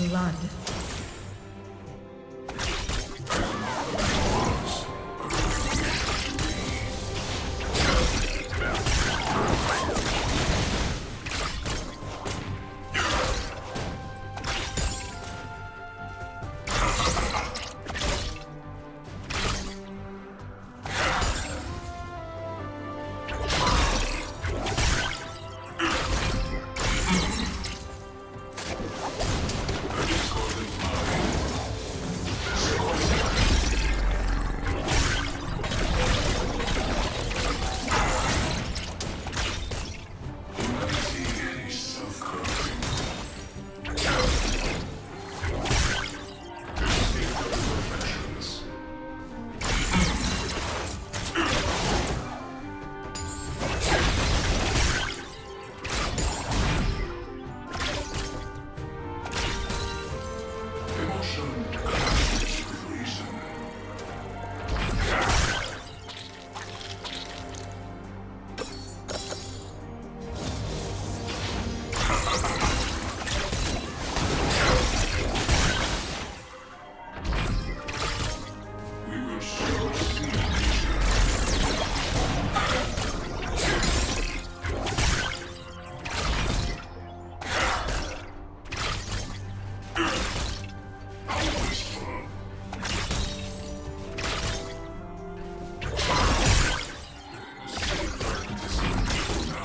blood.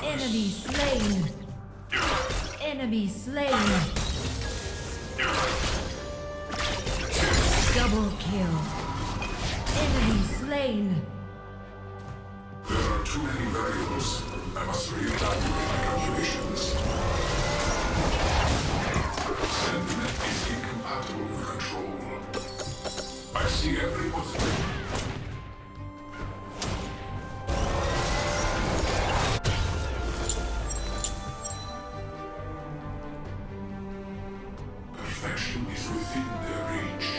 Enemy slain. Enemy slain. Double kill. Enemy slain. There are too many variables. I must reevaluate my calculations. Sentiment is incompatible with control. I see every possibility. Perfection is within their reach.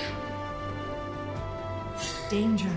Danger.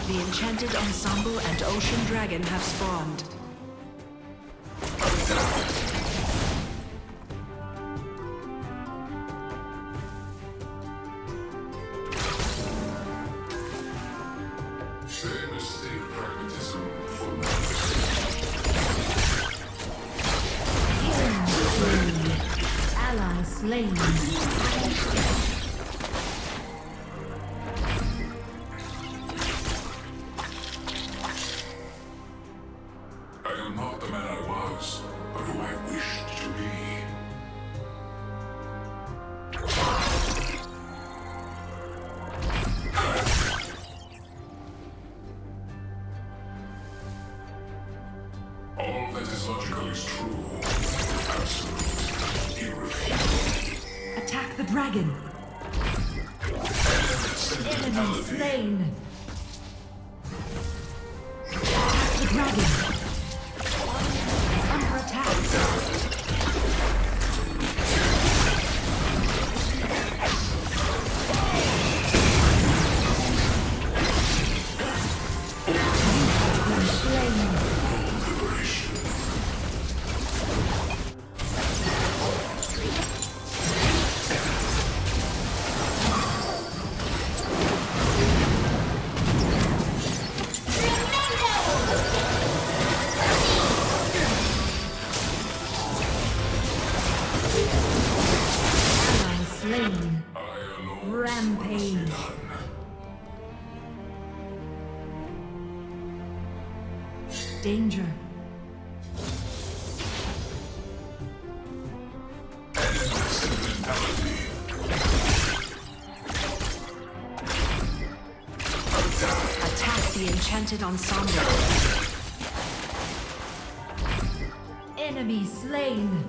The Enchanted Ensemble and Ocean Dragon have spawned. Ally slain. dragon. Enemy slain. Attack the dragon. Under attack. Slain. Rampage. Danger. Attack the enchanted ensemble. Enemy slain.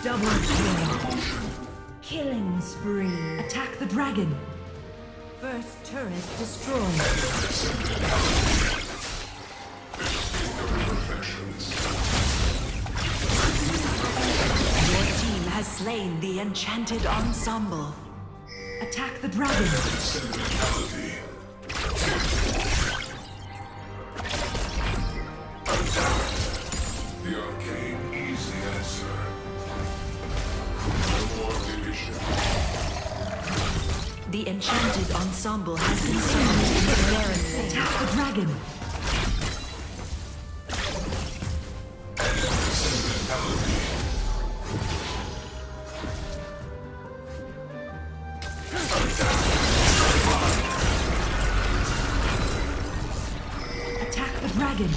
Double kill. Killing spree. Attack the dragon. First turret destroyed. Your team has slain the enchanted ensemble. Attack the dragon. The arcane is the answer. No more division. The enchanted ensemble has been summoned in the barren. Attack the dragon. Attack the dragon.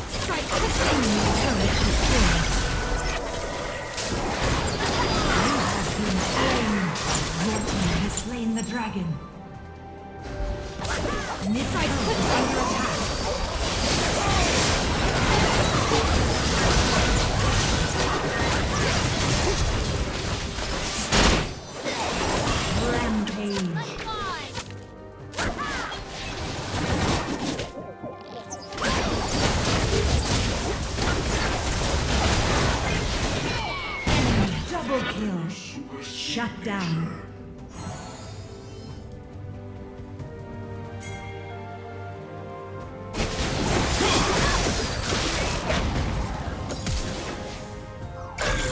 Strike the enemy turret destroyed. Your team has slain the dragon. Midnight is under attack. Rampage. Enemy double kill. Shut down.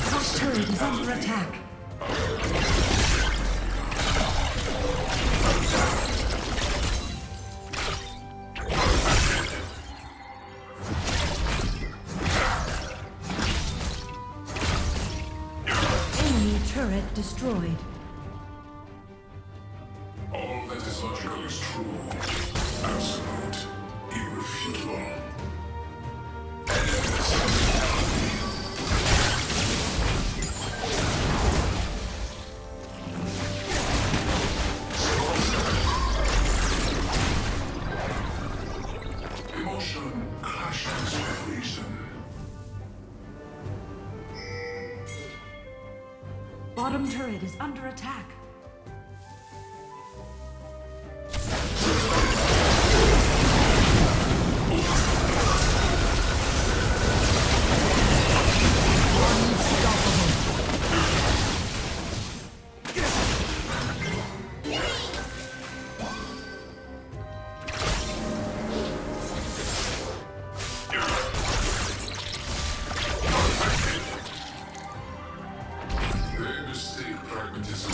Top turret is under attack. Enemy turret destroyed. All that is logical is true. Absolute. Irrefutable. Emotion clashes with reason. Bottom turret is under attack. They mistake pragmatism.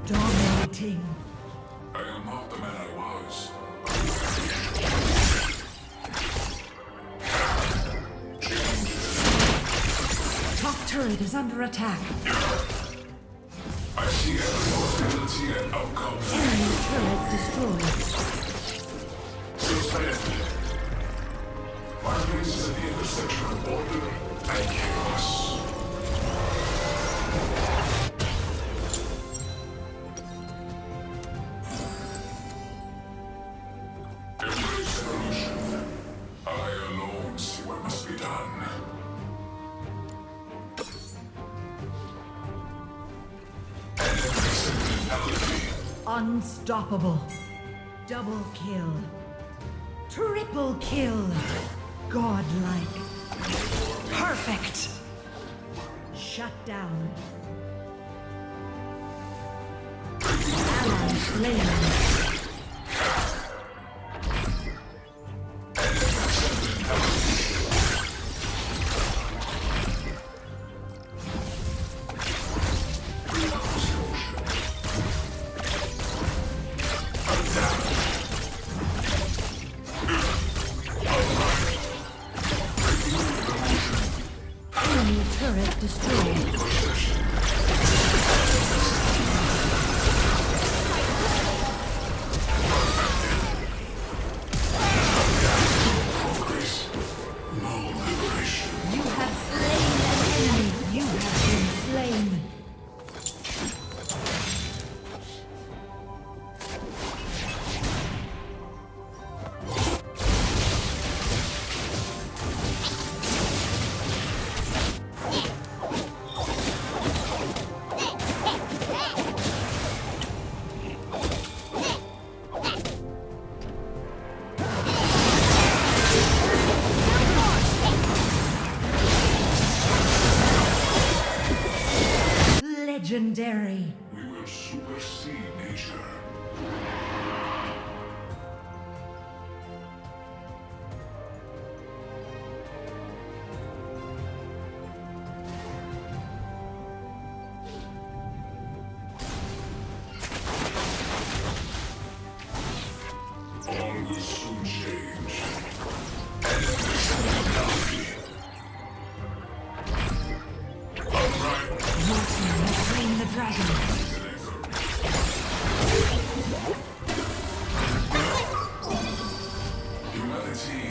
Dominating. I am not the man I was. Top turret is under attack. I see every possibility and outcome. Enemy turret destroyed. Suspended. My place is at the intersection of order and chaos. Unstoppable. Double kill. Triple kill. Godlike. Perfect. Shut down. Ally slain. Enemy turret destroyed. You have slain an enemy. You have been slain. Legendary. We will supersede nature. All will soon change. Your team has slain the dragon. Humanity.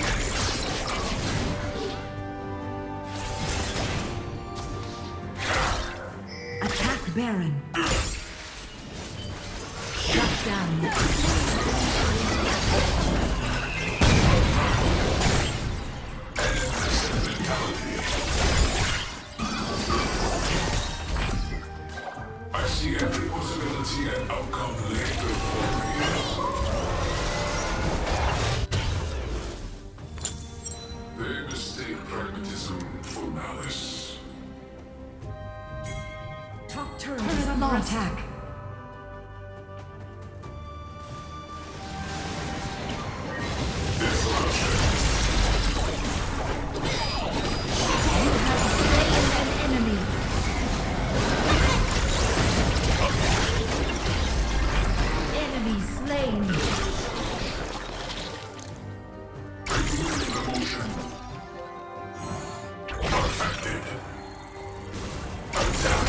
Attack Baron. Shut down. I see every possibility and outcome laid before me. They mistake pragmatism for malice. Top turret is under attack. You have slain an enemy. Enemy slain. Emotion. Perfected. Attack.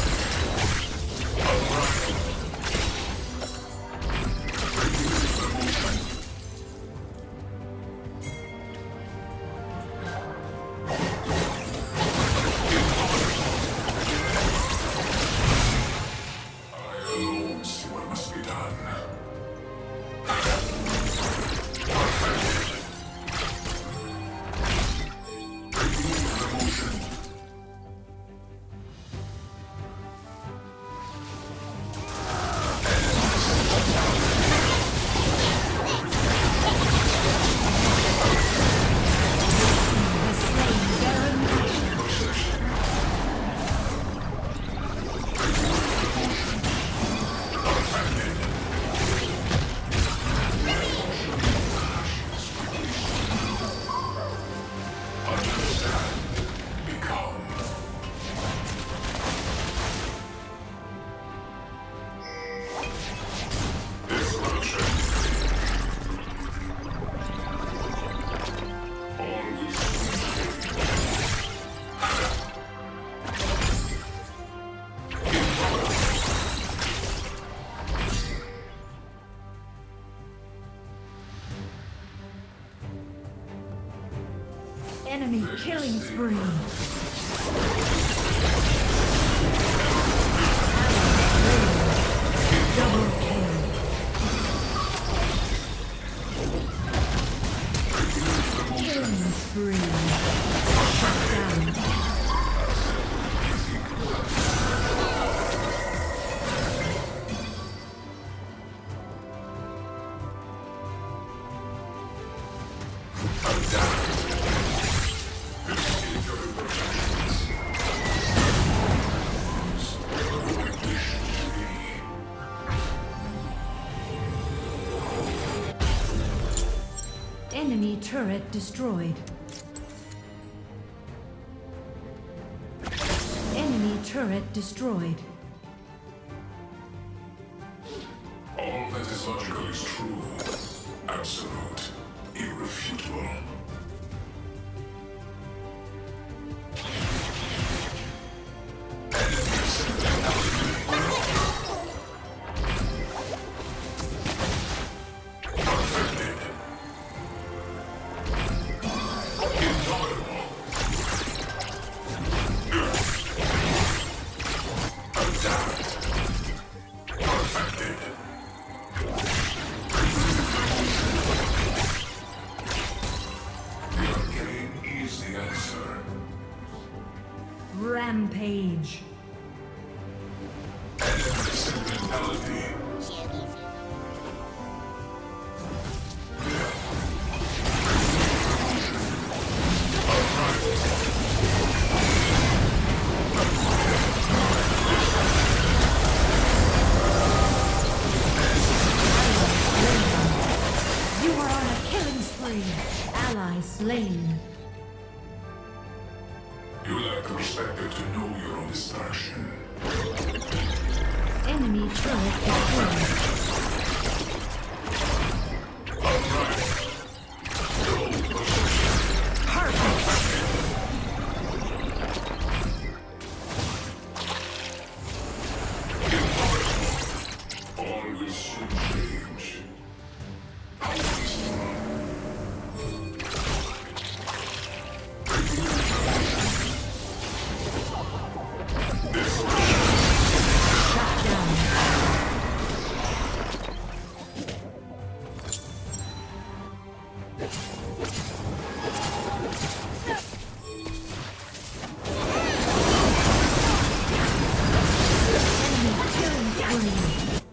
I alone see what must be done. Has slain Baron Nashor. Understand. Become. Destruction. All will soon change. Enemy killing spree. Double kill. Killing spree. Shut down. turret destroyed. Enemy turret destroyed. All that is logical is true. Absolute. Irrefutable. Rampage. You are on a killing spree. Ally slain. You lack the perspective to know your own destruction. Enemy turret destroyed. All will soon change. How peaceful.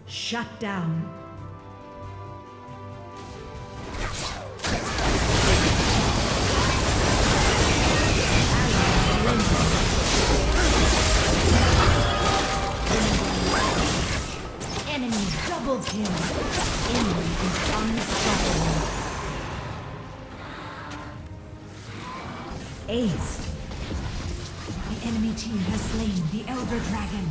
Shut down. Enemy double kill. Enemy is unstoppable. Aced. The enemy team has slain the Elder Dragon.